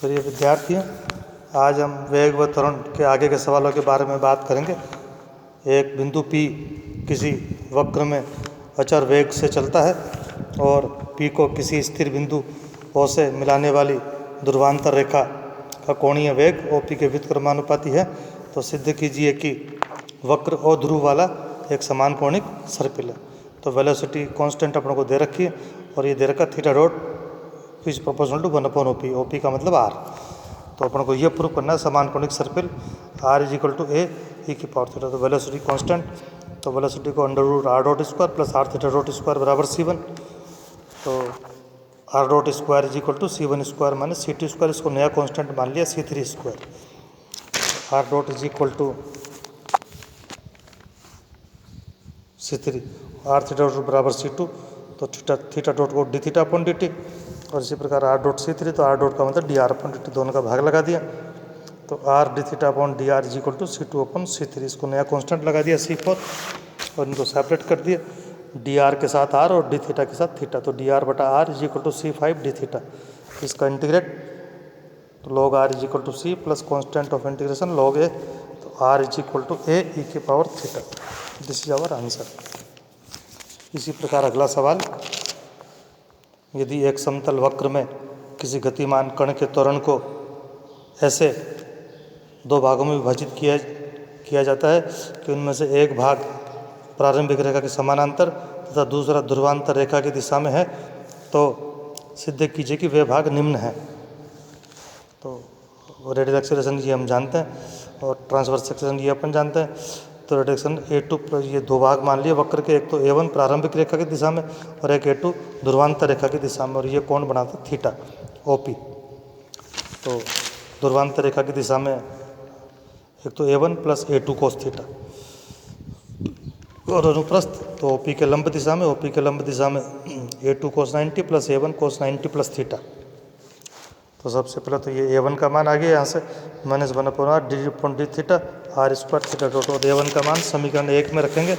प्रिय विद्यार्थियों, आज हम वेग व त्वरण के आगे के सवालों के बारे में बात करेंगे। एक बिंदु P किसी वक्र में अचर वेग से चलता है और P को किसी स्थिर बिंदु O से मिलाने वाली ध्रुवांतर रेखा का कोणीय वेग OP के व्युत्क्रमानुपाती है। तो सिद्ध कीजिए कि वक्र और ध्रुव वाला एक समान कोणिक सर्पिल है। तो वेलोसिटी कांस्टेंट अपने को दे रखी है और ये दे रखा theta dot is proportional to 1/OP। OP का मतलब R। तो अपन को ये प्रूव करना है समान कोणिक सर्पिल R is equal to A e की पावर थीटा। तो वेलोसिटी कांस्टेंट, तो वेलोसिटी को under root R dot square plus R theta dot square बराबर C1। तो R dot square is equal to C1 square minus C2 square, इसको नया constant मान लिया C3 square. R dot is equal to C3, R theta dot बराबर C2, तो theta dot को d theta upon d t, और इसी प्रकार R डॉट C3, तो R डॉट का मतलब d r upon d t, दोनों का भाग लगा दिया। तो R d theta upon d r is equal to C2 upon C3, इसको नया कांस्टेंट लगा दिया C4 और इनको सेपरेट कर दिया, डी आर के साथ R और डी थीटा के साथ थीटा। तो डी आर बटा R is equal to C5 d theta, इसका इंटीग्रेट, तो log R is equal to C plus constant of integration log A, तो R is equal to A e की power theta. This is our answer. इसी प्रकार अगला सवाल, यदि एक समतल वक्र में किसी गतिमान कण के त्वरण को ऐसे दो भागों में विभाजित किया जाता है कि उनमें से एक भाग प्रारंभिक रेखा के समानांतर तथा दूसरा ध्रुवांतर रेखा की दिशा में है, तो सिद्ध कीजिए कि वे भाग निम्न है। तो रेडियल एक्सेलरेशन ये हम जानते हैं और ट्रांसवर्स एक्सेलरेशन ये अपन जानते हैं। तो रेडिएशन A2 प्लस ये दो भाग मान लिए वक्र के, एक तो A1 प्रारंभिक रेखा की दिशा में और एक A2 ध्रुवांतर रेखा की दिशा में, और ये कोण बनाता है थीटा OP। तो ध्रुवांतर रेखा की दिशा में एक तो A1 plus A2 cos theta, और अनुप्रस्थ तो OP के लंब दिशा में, OP के लंब दिशा में A2 कोस 90 प्लस A1 कोस 90 प्लस थीटा। तो सबसे पहले तो ये A1 का मान आ गया यहाँ से -1/r D upon D theta R square theta dot, और A1 का मान समीकरण 1 में रखेंगे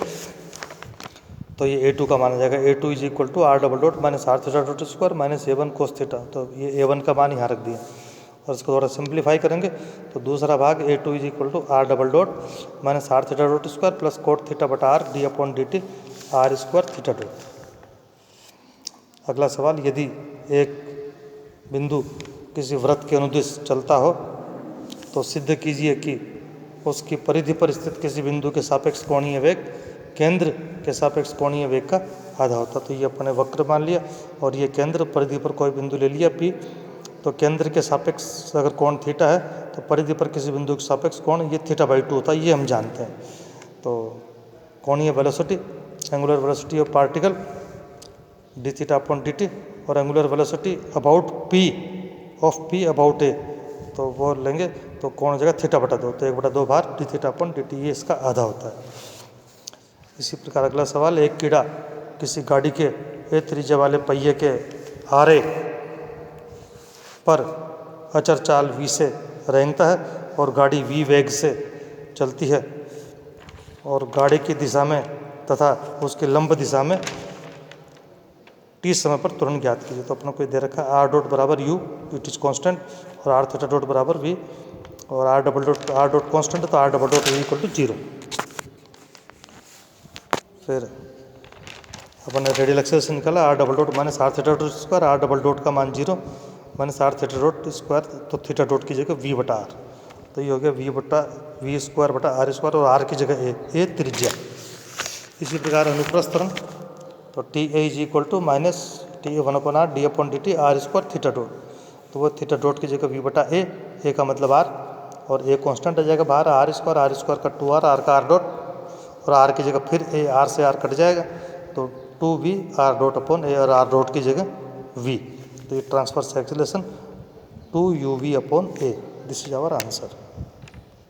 तो ये A2 का मान आ जाएगा A2 is equal to R double dot minus R theta dot square minus A1 cos theta. तो ये A1 का मान यहाँ रख दिया और इसको थोड़ा सिंप्लीफाई करेंगे तो दूसरा भाग A2 is equal to R double dot minus R theta dot square plus cot theta बटा R d upon d t R square theta dot. अगला सवाल, यदि एक बिंदु किसी वृत्त के अनुदिश चलता हो तो सिद्ध कीजिए कि उसकी परिधि पर स्थित किसी बिंदु के सापेक्ष कोणीय वेग केंद्र के सापेक्ष कोणीय वेग का आधा होता। तो ये अपने वक्र मान लिया और ये केंद्र परिधि पर कोई बिंदु ले लिया P, तो केंद्र के सापेक्ष अगर कोण थीटा है तो परिधि पर किसी बिंदु के सापेक्ष कोण ये θ/2 होता है, ये हम जानते हैं। तो कोणीय velocity, angular velocity of particle d theta upon d t, और angular velocity about P of P about A, तो वो लेंगे तो कोण जगह θ/2, तो 1/2 बार d theta upon d t, ये इसका आधा होता है। इसी प्रकार अगला सवाल, एक कीड़ा किसी गाड़ी के A त्रिज्या वाले पहिए के आरे पर अचर चाल V से रेंगता है और गाड़ी V वेग से चलती है और गाड़ी की दिशा में तथा उसके लंब दिशा में T समय पर त्वरण ज्ञात कीजिए। तो अपने को दे रखा है R डॉट बराबर U, इट इज कांस्टेंट, और R थीटा डॉट बराबर V, और R डॉट कांस्टेंट है तो R double dot equal to 0। फिर अपन ने रेडियल एक्सेलरेशन निकाला R double dot minus R theta dot square, R double dot का मान 0 minus R theta dot square, तो थीटा डॉट की जगह V बटा R, तो ये हो गया V स्क्वायर बटा R स्क्वायर, और R की जगह A त्रिज्या। इसी प्रकार अनुप्रस्थ त्वरण, तो T A is equal to minus T1/R d upon d t R square theta dot, तो वो थीटा डॉट की जगह V बटा A का मतलब R, और A कांस्टेंट आ जाएगा बाहर, R स्क्वायर का 2R, R का R डॉट, और R की जगह फिर A, R से R कट जाएगा तो 2V R डॉट अपॉन A, और R डॉट की जगह V, तो ये transverse acceleration 2uv upon A। This is our answer.